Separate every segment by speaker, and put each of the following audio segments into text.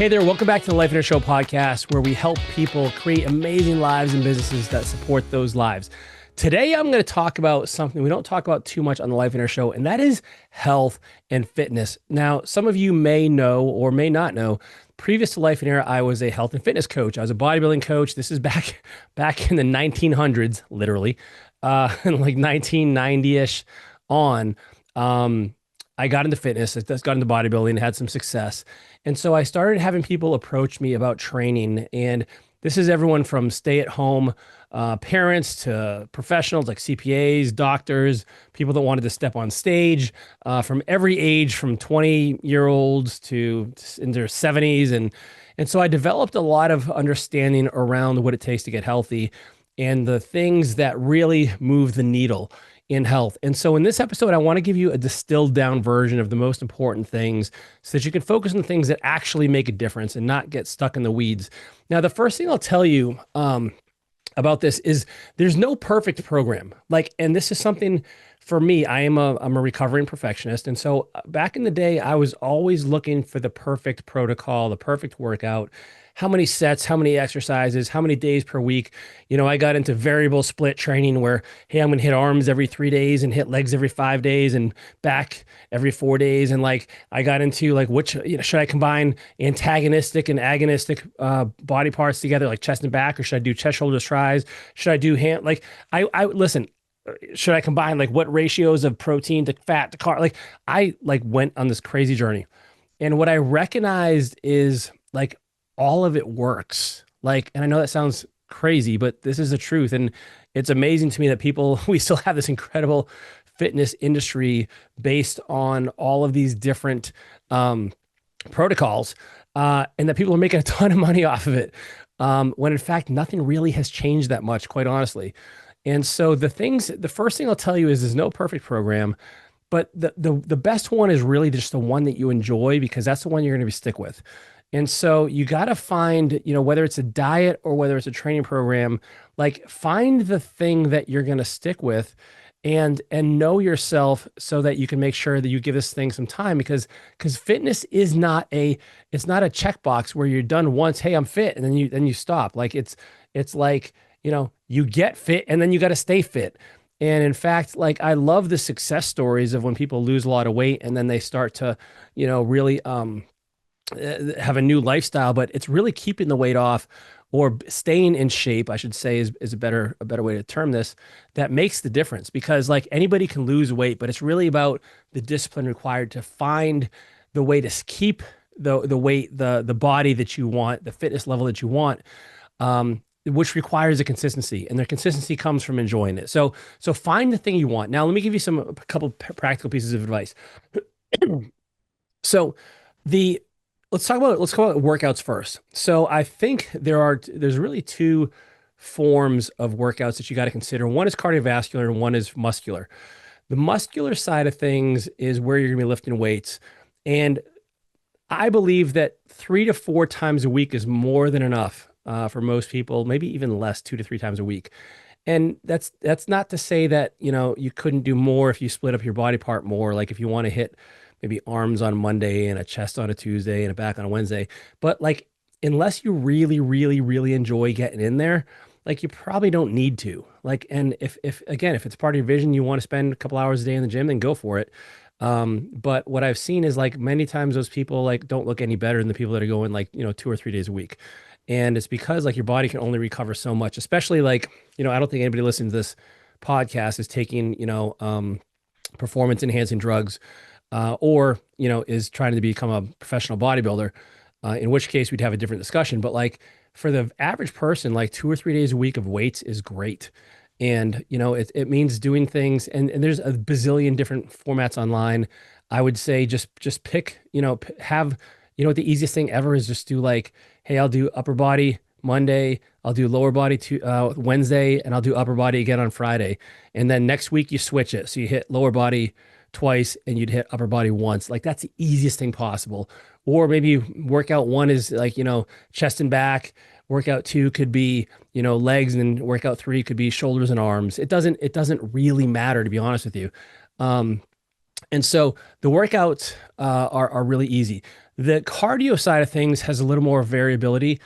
Speaker 1: Hey there, welcome back to the Life in a Show podcast, where we help people create amazing lives and businesses that support those lives. Today, I'm going to talk about something we don't talk about too much on the Life in Our Show, and that is health and fitness. Now, some of you may know or may not know, previous to Life in Air, I was a health and fitness coach. I was a bodybuilding coach. This is back in the 1900s, literally, in like 1990-ish on. I got into fitness, I got into bodybuilding, had some success. And so I started having people approach me about training. And this is everyone from stay-at-home parents to professionals like CPAs, doctors, people that wanted to step on stage, from every age, from 20-year-olds to in their 70s. And so I developed a lot of understanding around what it takes to get healthy and the things that really move the needle in health. And so in this episode, I want to give you a distilled down version of the most important things so that you can focus on the things that actually make a difference and not get stuck in the weeds. Now, the first thing I'll tell you about this is there's no perfect program. And this is something for me, I'm a recovering perfectionist. And so back in the day, I was always looking for the perfect protocol, the perfect workout. How many sets, how many exercises, how many days per week. I got into variable split training where, hey, I'm going to hit arms every 3 days and hit legs every 5 days and back every 4 days. And I got into which, should I combine antagonistic and agonistic body parts together, like chest and back, or should I do chest, shoulders, tries? Should I do hand? I listen, should I combine what ratios of protein to fat to carb? I went on this crazy journey. And what I recognized is all of it works. And I know that sounds crazy, but this is the truth. And it's amazing to me that we still have this incredible fitness industry based on all of these different protocols, and that people are making a ton of money off of it. When in fact, nothing really has changed that much, quite honestly. And so the first thing I'll tell you is there's no perfect program, but the best one is really just the one that you enjoy, because that's the one you're going to stick with. And so you got to find, whether it's a diet or whether it's a training program, find the thing that you're going to stick with and know yourself so that you can make sure that you give this thing some time, because fitness is it's not a checkbox where you're done once. Hey, I'm fit. And then you stop. It's you get fit and then you got to stay fit. And in fact, I love the success stories of when people lose a lot of weight and then they start to, really, have a new lifestyle, but it's really keeping the weight off or staying in shape, I should say, is a better way to term this, that makes the difference. Because anybody can lose weight, but it's really about the discipline required to find the way to keep the weight, the body that you want, the fitness level that you want, which requires a consistency, and the consistency comes from enjoying it. So find the thing you want. Now, let me give you a couple practical pieces of advice. So let's talk about workouts first. So I think there's really two forms of workouts that you got to consider. One is cardiovascular and one is muscular. The muscular side of things is where you're going to be lifting weights. And I believe that 3 to 4 times a week is more than enough for most people, maybe even less, 2 to 3 times a week. And that's not to say that, you couldn't do more if you split up your body part more. If you want to hit maybe arms on Monday and a chest on a Tuesday and a back on a Wednesday. But unless you really, really, really enjoy getting in there, you probably don't need to. And if it's part of your vision, you want to spend a couple hours a day in the gym, then go for it. But what I've seen is many times those people don't look any better than the people that are going 2 or 3 days a week. And it's because your body can only recover so much, especially I don't think anybody listening to this podcast is taking, performance enhancing drugs, or is trying to become a professional bodybuilder, in which case we'd have a different discussion. But for the average person, 2 or 3 days a week of weights is great. And, it means doing things, and there's a bazillion different formats online. I would say just pick, the easiest thing ever is just do hey, I'll do upper body Monday, I'll do lower body Wednesday, and I'll do upper body again on Friday. And then next week you switch it. So you hit lower body twice and you'd hit upper body once. That's the easiest thing possible. Or maybe workout 1 is chest and back. Workout 2 could be, legs, and workout 3 could be shoulders and arms. It doesn't really matter, to be honest with you. And so the workouts are really easy. The cardio side of things has a little more variability.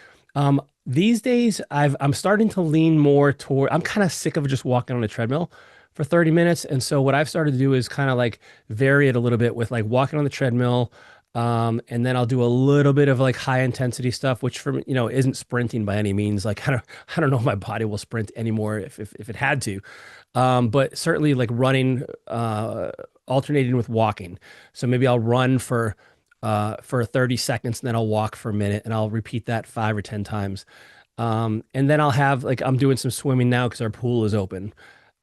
Speaker 1: These days, I'm starting to lean more toward. I'm kind of sick of just walking on a treadmill for 30 minutes, and so what I've started to do is kind of like vary it a little bit with like walking on the treadmill, and then I'll do a little bit of like high intensity stuff, which for me, isn't sprinting by any means. Like I don't know if my body will sprint anymore if it had to, but certainly like running, alternating with walking. So maybe I'll run for 30 seconds and then I'll walk for a minute and I'll repeat that 5 or 10 times. And then I'll have like I'm doing some swimming now because our pool is open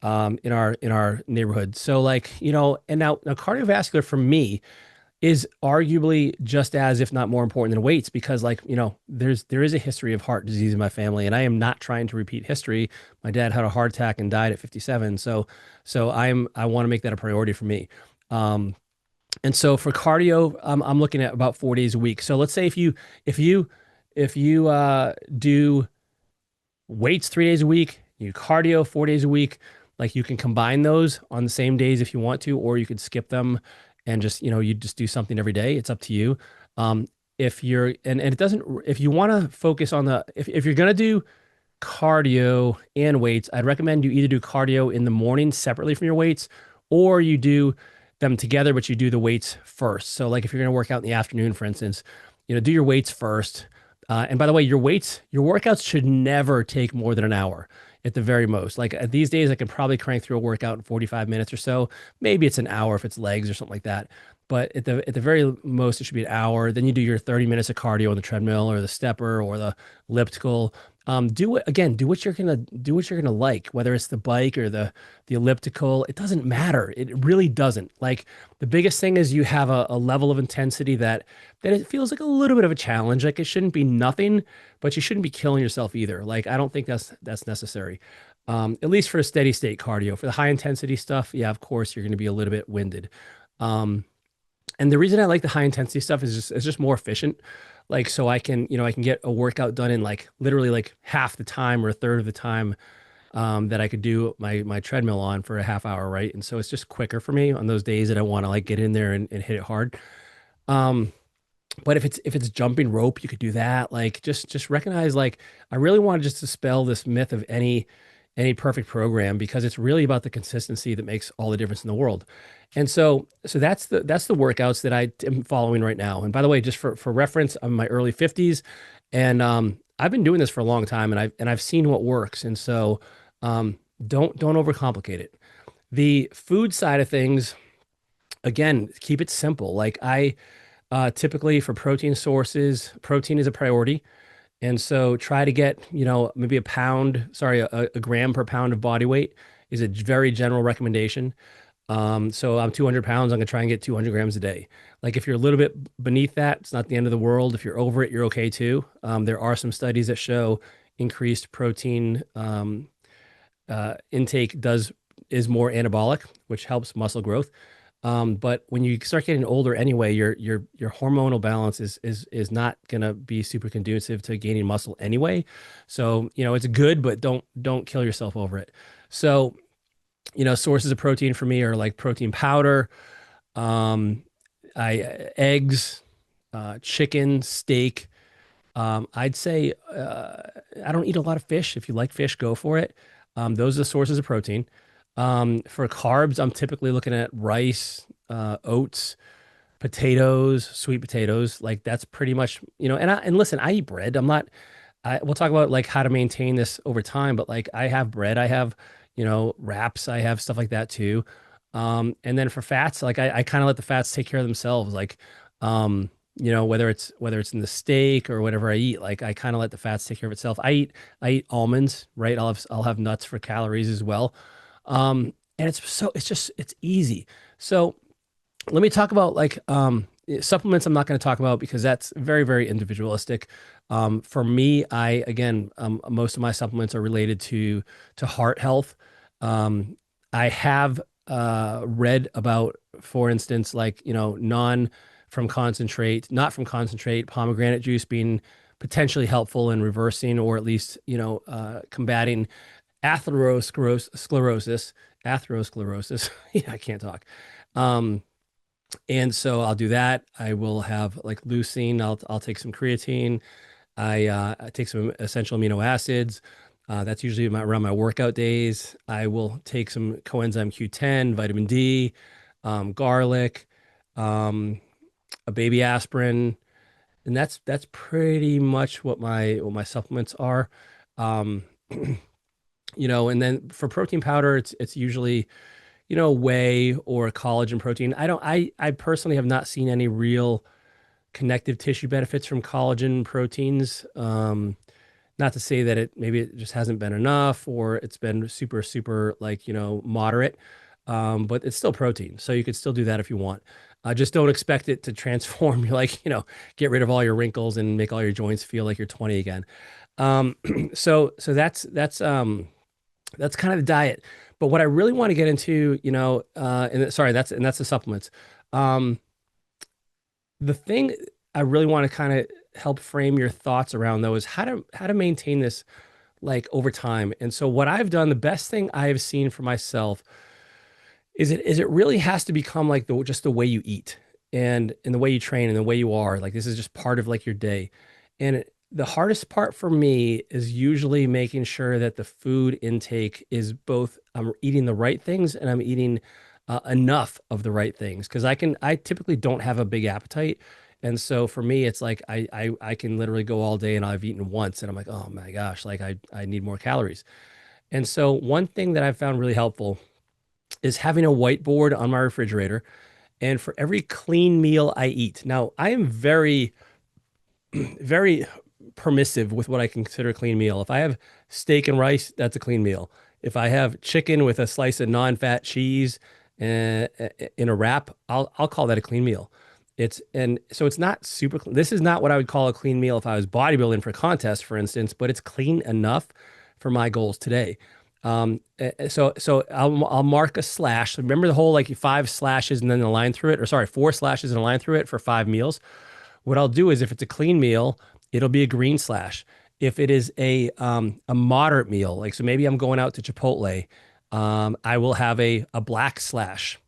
Speaker 1: in our neighborhood. So like, and now cardiovascular for me is arguably just as, if not more important than weights, because like, there is a history of heart disease in my family, and I am not trying to repeat history. My dad had a heart attack and died at 57. So I want to make that a priority for me. Um, and so for cardio, I'm looking at about 4 days a week. So let's say if you do weights 3 days a week, you cardio 4 days a week. Like you can combine those on the same days if you want to, or you could skip them and just, you just do something every day. It's up to you. If you're, and it doesn't, if you want to focus on if you're going to do cardio and weights, I'd recommend you either do cardio in the morning separately from your weights, or you do them together, but you do the weights first. So like if you're going to work out in the afternoon, for instance, do your weights first. And by the way, your workouts should never take more than an hour at the very most. Like these days, I can probably crank through a workout in 45 minutes or so. Maybe it's an hour if it's legs or something like that. But at the very most, it should be an hour. Then you do your 30 minutes of cardio on the treadmill or the stepper or the elliptical. Do what you're gonna like, whether it's the bike or the elliptical. It doesn't matter. It really doesn't. Like the biggest thing is you have a level of intensity that it feels like a little bit of a challenge. Like it shouldn't be nothing, but you shouldn't be killing yourself either. Like I don't think that's necessary. At least for a steady state cardio. For the high intensity stuff, yeah, of course you're going to be a little bit winded. Um, and the reason I like the high intensity stuff is just more efficient. Like so I can get a workout done in like literally like half the time or a third of the time that I could do my treadmill on for a half hour, right? And so it's just quicker for me on those days that I want to like get in there and hit it hard. Um, but if it's jumping rope, you could do that. Like just recognize like I really want to just dispel this myth of any perfect program, because it's really about the consistency that makes all the difference in the world. And so that's the workouts that I am following right now. And by the way, just for reference, I'm in my early 50s, and I've been doing this for a long time, and I've seen what works. And so don't overcomplicate it. The food side of things, again, keep it simple. Like I typically for protein sources, protein is a priority. And so try to get, maybe a gram per pound of body weight is a very general recommendation. So I'm 200 pounds. I'm going to try and get 200 grams a day. Like if you're a little bit beneath that, it's not the end of the world. If you're over it, you're okay too. There are some studies that show increased protein intake is more anabolic, which helps muscle growth. But when you start getting older anyway, your hormonal balance is not gonna be super conducive to gaining muscle anyway. So, it's good, but don't kill yourself over it. So, sources of protein for me are like protein powder, um, eggs, chicken, steak. I'd say I don't eat a lot of fish. If you like fish, go for it. Those are the sources of protein. For carbs, I'm typically looking at rice, oats, potatoes, sweet potatoes. Like that's pretty much, and listen, I eat bread. We'll talk about like how to maintain this over time, but like I have bread, I have, wraps, I have stuff like that too. And then for fats, like I kind of let the fats take care of themselves. Like, whether it's in the steak or whatever I eat, like I kind of let the fats take care of itself. I eat almonds, right? I'll have nuts for calories as well. And it's easy. So let me talk about like supplements. I'm not going to talk about because that's very, very individualistic. For me, most of my supplements are related to heart health. I have read about, for instance, like not from concentrate, pomegranate juice being potentially helpful in reversing or at least combating atherosclerosis. Yeah, I can't talk. Um, And so I'll do that. I will have like leucine. I'll take some creatine. I take some essential amino acids. That's usually around my workout days. I will take some coenzyme Q10, vitamin D, garlic, um, a baby aspirin, and that's pretty much what my supplements are. Um, and then for protein powder, it's usually whey or collagen protein. I personally have not seen any real connective tissue benefits from collagen proteins. Not to say that maybe it just hasn't been enough or it's been super, super like, moderate. But it's still protein. So you could still do that if you want. Just don't expect it to transform you like, get rid of all your wrinkles and make all your joints feel like you're 20 again. Um, so that's kind of the diet. But what I really want to get into, sorry, that's the supplements. Um, the thing I really want to kind of help frame your thoughts around though is how to maintain this like over time. And so what I've done, the best thing I have seen for myself is it really has to become like just the way you eat and the way you train and the way you are. Like this is just part of like your day. And the hardest part for me is usually making sure that the food intake is both I'm eating the right things and I'm eating enough of the right things because I typically don't have a big appetite. And so for me, it's like I can literally go all day and I've eaten once and I'm like, oh my gosh, like I need more calories. And so one thing that I've found really helpful is having a whiteboard on my refrigerator. And for every clean meal I eat, now I am very permissive with what I consider a clean meal. If I have steak and rice, that's a clean meal. If I have chicken with a slice of non-fat cheese in a wrap, I'll call that a clean meal. And so it's not super clean. This is not what I would call a clean meal if I was bodybuilding for a contest, for instance, but it's clean enough for my goals today. So I'll mark a slash. Remember the whole like 5 slashes and then a line through it, or sorry, 4 slashes and a line through it for 5 meals. What I'll do is if it's a clean meal, it'll be a green slash. If it is a moderate meal, like so maybe I'm going out to Chipotle, I will have a black slash.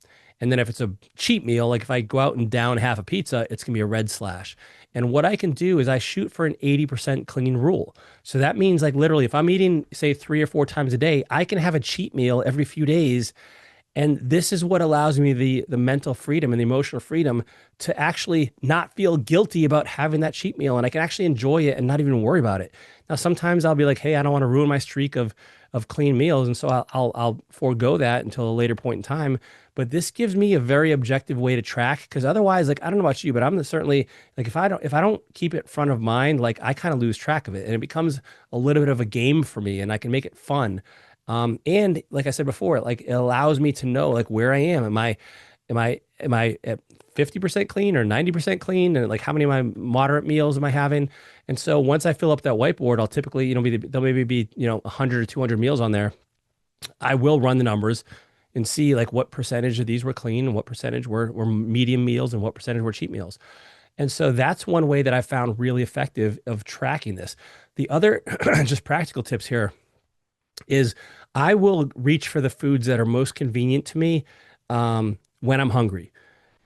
Speaker 1: And then if it's a cheap meal, like if I go out and down half a pizza, it's gonna be a red slash. And what I can do is I shoot for an 80% clean rule. So that means like literally if I'm eating say 3 or 4 times a day, I can have a cheat meal every few days and this is what allows me the mental freedom and the emotional freedom to actually not feel guilty about having that cheat meal. And I can actually enjoy it and not even worry about it. Now, sometimes I'll be like, hey, I don't want to ruin my streak of clean meals. And so I'll forego that until a later point in time. But this gives me a very objective way to track because otherwise, like, I don't know about you, but I'm certainly like, if I don't keep it front of mind, like I kind of lose track of it and it becomes a little bit of a game for me and I can make it fun. And like I said before, like it allows me to know like where I am. Am I at 50% clean or 90% clean? And like how many of my moderate meals am I having? And so once I fill up that whiteboard, I'll typically, there'll maybe be, 100 or 200 meals on there. I will run the numbers and see like what percentage of these were clean and what percentage were medium meals and what percentage were cheat meals. And so that's one way that I found really effective of tracking this. The other just practical tips here is I will reach for the foods that are most convenient to me when I'm hungry.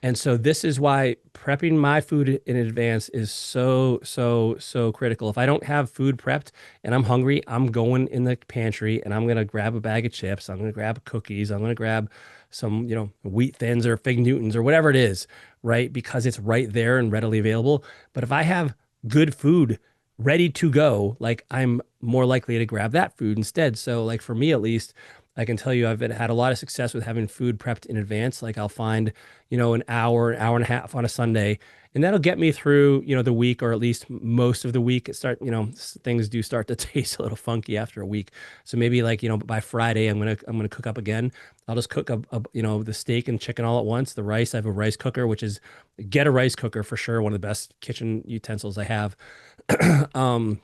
Speaker 1: And so this is why prepping my food in advance is so, so, so critical. If I don't have food prepped and I'm hungry, I'm going in the pantry and I'm going to grab a bag of chips. I'm going to grab cookies. I'm going to grab some, wheat thins or fig Newtons or whatever it is, right? Because it's right there and readily available. But if I have good food ready to go, like I'm more likely to grab that food instead. So like for me at least, I can tell you I've had a lot of success with having food prepped in advance. Like I'll find, an hour and a half on a Sunday, and that'll get me through, the week or at least most of the week. Things do start to taste a little funky after a week. So maybe like, by Friday, I'm gonna cook up again. I'll just cook up, the steak and chicken all at once. The rice, I have a rice cooker, which is get a rice cooker for sure. One of the best kitchen utensils I have. um,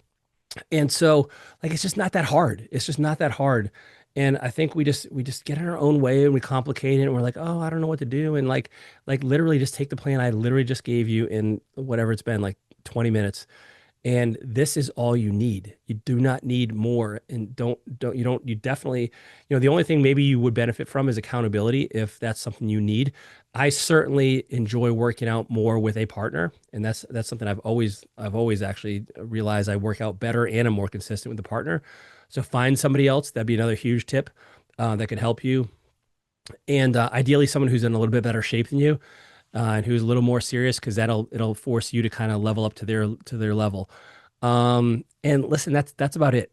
Speaker 1: and so like it's just not that hard. It's just not that hard. And I think we just get in our own way and we complicate it and we're like, oh, I don't know what to do. And like literally just take the plan I literally just gave you in whatever it's been, like 20 minutes. And this is all you need. You do not need more. And you definitely, the only thing maybe you would benefit from is accountability if that's something you need. I certainly enjoy working out more with a partner, and that's something I've always actually realized I work out better and I'm more consistent with the partner. So find somebody else. That'd be another huge tip that could help you, and ideally someone who's in a little bit better shape than you, and who's a little more serious because it'll force you to kind of level up to their level. And listen, that's about it.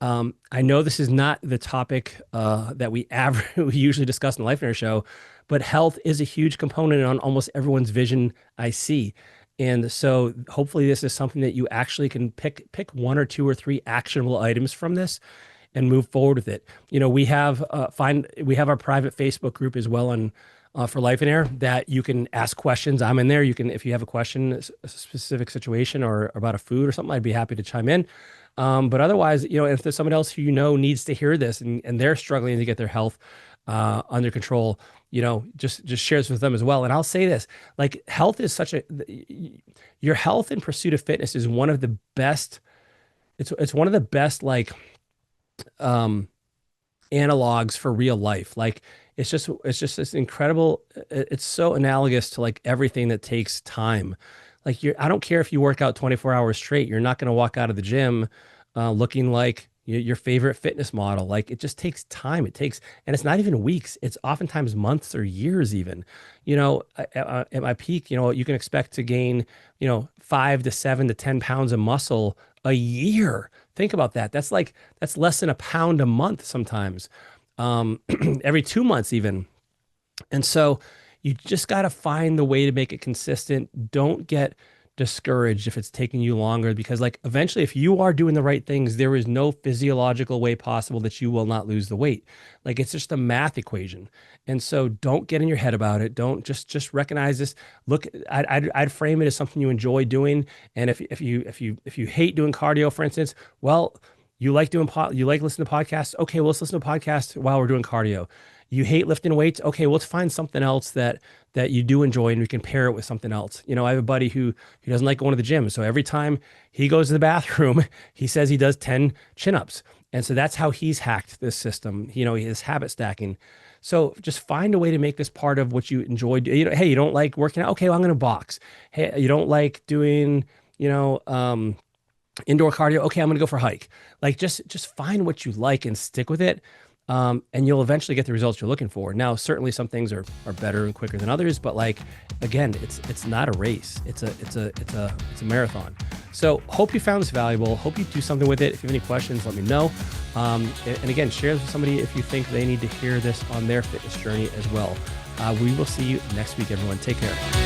Speaker 1: I know this is not the topic that we usually discuss in the Life Inner Show, but health is a huge component on almost everyone's vision I see. And so hopefully this is something that you actually can pick one or two or three actionable items from this and move forward with it. You know, we have our private Facebook group as well on for Life in Air that you can ask questions. I'm in there. You can, if you have a question, a specific situation or about a food or something, I'd be happy to chime in. But otherwise, you know, if there's someone else who you know needs to hear this and they're struggling to get their health under control, you know, just share this with them as well. And I'll say this, like health is your health in pursuit of fitness is one of the best. It's one of the best like analogs for real life. Like it's just this incredible. It's so analogous to like everything that takes time. Like I don't care if you work out 24 hours straight. You're not going to walk out of the gym looking like your favorite fitness model. Like it just takes time. And it's not even weeks. It's oftentimes months or years even. You know, at my peak, you know, you can expect to gain, you know, 5 to 7 to 10 pounds of muscle a year. Think about that. That's less than a pound a month sometimes, every 2 months even. And so you just got to find the way to make it consistent. Don't get discouraged if it's taking you longer, because like eventually if you are doing the right things, there is no physiological way possible that you will not lose the weight. Like it's just a math equation. And so don't get in your head about it. Don't just recognize this. Look, I'd frame it as something you enjoy doing. And if you hate doing cardio, for instance, well, you like listening to podcasts. Okay, well, let's listen to podcasts while we're doing cardio. You hate lifting weights. Okay, well, let's find something else that you do enjoy, and we can pair it with something else. You know, I have a buddy who doesn't like going to the gym, so every time he goes to the bathroom, he says he does 10 chin-ups, and so that's how he's hacked this system. You know, his habit stacking. So just find a way to make this part of what you enjoy. You know, hey, you don't like working out? Okay, well, I'm going to box. Hey, you don't like doing, you know, indoor cardio? Okay, I'm going to go for a hike. Like just find what you like and stick with it. And you'll eventually get the results you're looking for. Now, certainly some things are better and quicker than others, but like, again, it's not a race. It's a marathon. So hope you found this valuable. Hope you do something with it. If you have any questions, let me know. And again, share this with somebody if you think they need to hear this on their fitness journey as well. We will see you next week, everyone. Take care.